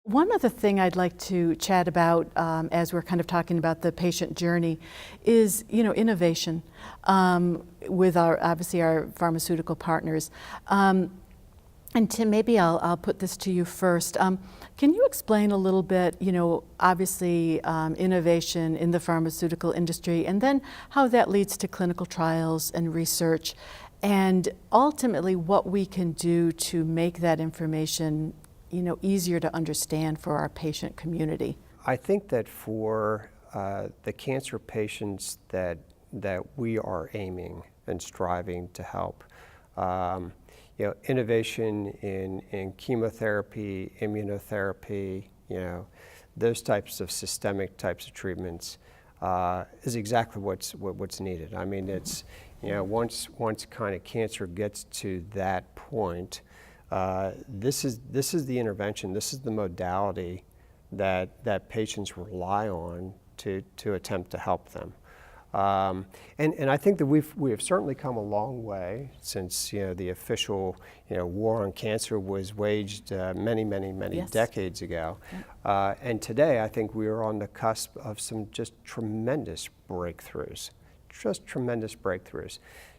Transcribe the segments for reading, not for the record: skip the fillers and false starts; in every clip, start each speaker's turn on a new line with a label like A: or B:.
A: One other thing I'd like to chat about as we're kind of talking about the patient journey is, innovation with obviously our pharmaceutical partners. And Tim, maybe I'll put this to you first. Can you explain a little bit, obviously innovation in the pharmaceutical industry, and then how that leads to clinical trials and research, and ultimately what we can do to make that information easier to understand for our patient community?
B: I think that for the cancer patients that we are aiming and striving to help, innovation in chemotherapy, immunotherapy, those types of systemic types of treatments is exactly what's needed. I mean, it's once kind of cancer gets to that point, this is the intervention. This is the modality that patients rely on to attempt to help them. And I think that we have certainly come a long way since the official war on cancer was waged many
A: Yes.
B: decades ago. And today I think we are on the cusp of some just tremendous breakthroughs.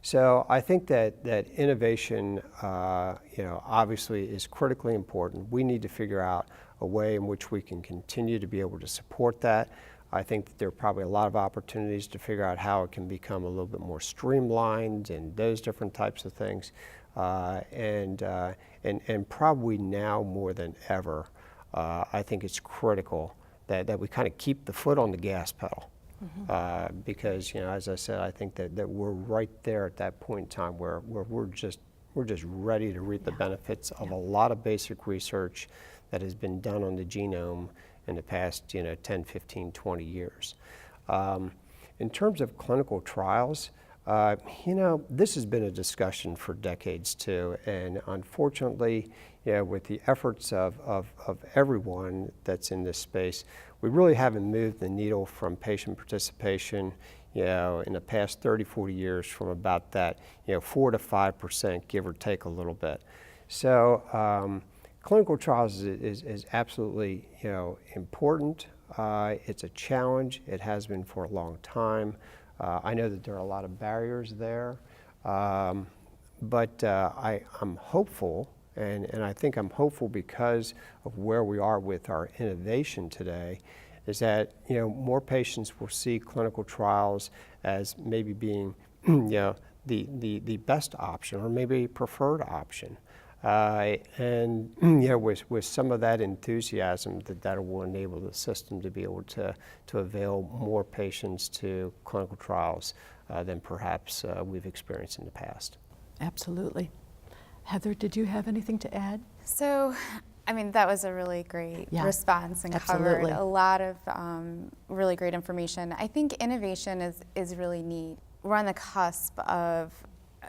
B: So I think that innovation, obviously is critically important. We need to figure out a way in which we can continue to be able to support that. I think that there are probably a lot of opportunities to figure out how it can become a little bit more streamlined and those different types of things. And probably now more than ever, I think it's critical that we kind of keep the foot on the gas pedal. Mm-hmm. Because as I said, I think that we're right there at that point in time where we're just ready to reap the benefits of a lot of basic research that has been done on the genome in the past 10, 15, 20 years. In terms of clinical trials, this has been a discussion for decades too, and unfortunately, with the efforts of everyone that's in this space, we really haven't moved the needle from patient participation, in the past 30, 40 years from about that, 4 to 5%, give or take a little bit. So clinical trials is absolutely, important. It's a challenge. It has been for a long time. I know that there are a lot of barriers there, but I'm hopeful. And I think I'm hopeful because of where we are with our innovation today, is that more patients will see clinical trials as maybe being the best option or maybe preferred option. And with some of that enthusiasm, that will enable the system to be able to avail more patients to clinical trials than perhaps we've experienced in the past.
A: Absolutely. Heather, did you have anything to add?
C: So, that was a really great response and
A: absolutely.
C: covered a lot of really great information. I think innovation is really neat. We're on the cusp of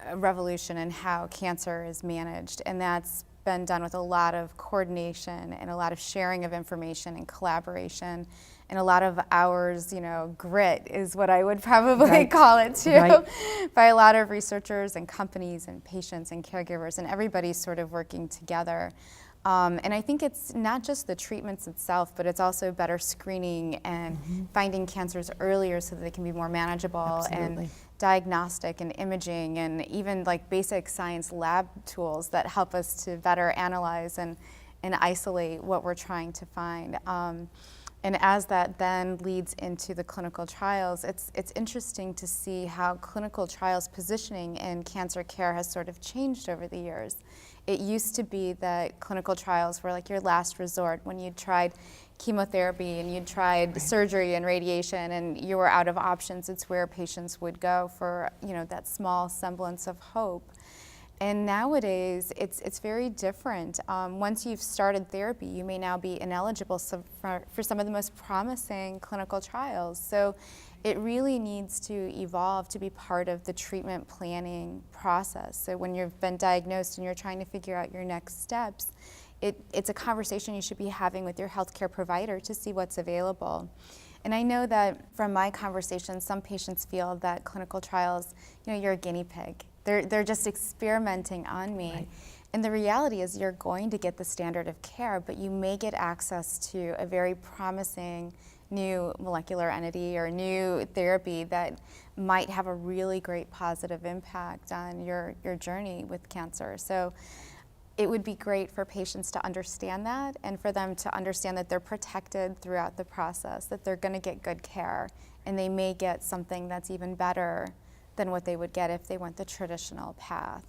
C: a revolution in how cancer is managed, and that's been done with a lot of coordination and a lot of sharing of information and collaboration and a lot of hours, grit is what I would probably call it too, by a lot of researchers and companies and patients and caregivers, and everybody's sort of working together. And I think it's not just the treatments itself, but it's also better screening and finding cancers earlier so that they can be more manageable.
A: Absolutely.
C: And diagnostic and imaging and even like basic science lab tools that help us to better analyze and isolate what we're trying to find. And as that then leads into the clinical trials, it's interesting to see how clinical trials positioning in cancer care has sort of changed over the years. It used to be that clinical trials were like your last resort when you tried chemotherapy and you tried surgery and radiation and you were out of options. It's where patients would go for that small semblance of hope. And nowadays, it's very different. Once you've started therapy, you may now be ineligible for some of the most promising clinical trials. So it really needs to evolve to be part of the treatment planning process. So when you've been diagnosed and you're trying to figure out your next steps, it's a conversation you should be having with your healthcare provider to see what's available. And I know that from my conversations, some patients feel that clinical trials, you're a guinea pig. They're just experimenting on me. Right. And the reality is you're going to get the standard of care, but you may get access to a very promising new molecular entity or new therapy that might have a really great positive impact on your journey with cancer. So it would be great for patients to understand that, and for them to understand that they're protected throughout the process, that they're going to get good care, and they may get something that's even better than what they would get if they went the traditional path.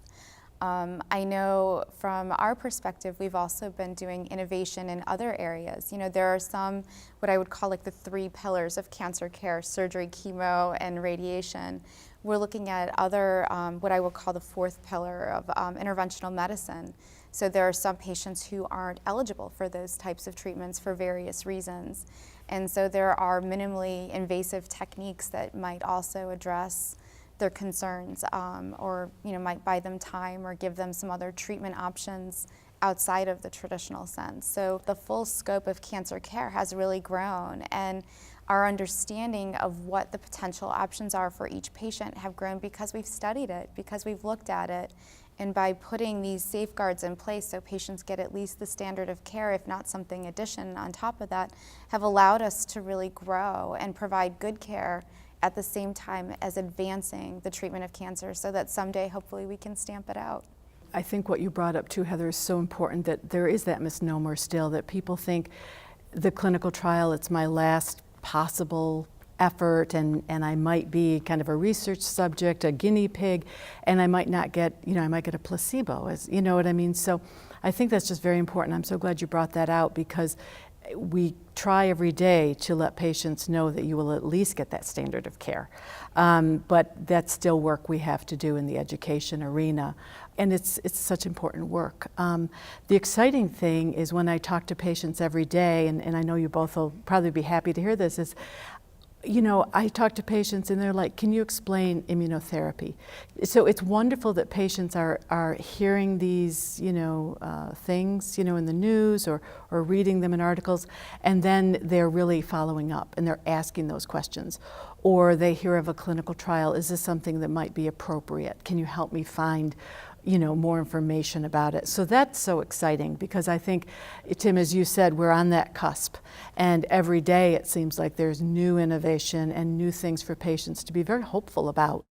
C: I know from our perspective, we've also been doing innovation in other areas. You know, there are some, what I would call like the 3 pillars of cancer care: surgery, chemo, and radiation. We're looking at other, what I would call the 4th pillar of interventional medicine. So there are some patients who aren't eligible for those types of treatments for various reasons. And so there are minimally invasive techniques that might also address their concerns, or might buy them time or give them some other treatment options outside of the traditional sense. So the full scope of cancer care has really grown, and our understanding of what the potential options are for each patient have grown because we've studied it, because we've looked at it. And by putting these safeguards in place so patients get at least the standard of care, if not something addition on top of that, have allowed us to really grow and provide good care at the same time as advancing the treatment of cancer, so that someday hopefully we can stamp it out.
A: I think what you brought up too, Heather, is so important, that there is that misnomer still that people think the clinical trial, it's my last possible effort, and I might be kind of a research subject, a guinea pig, and I might not get, I might get a placebo, as you know what I mean? So I think that's just very important. I'm so glad you brought that out, because we try every day to let patients know that you will at least get that standard of care. But that's still work we have to do in the education arena. And it's such important work. The exciting thing is when I talk to patients every day, and I know you both will probably be happy to hear this, is I talk to patients and they're like, can you explain immunotherapy? So it's wonderful that patients are hearing these, things, in the news or reading them in articles, and then they're really following up and they're asking those questions. Or they hear of a clinical trial, is this something that might be appropriate? Can you help me find more information about it? So that's so exciting, because I think, Tim, as you said, we're on that cusp, and every day it seems like there's new innovation and new things for patients to be very hopeful about.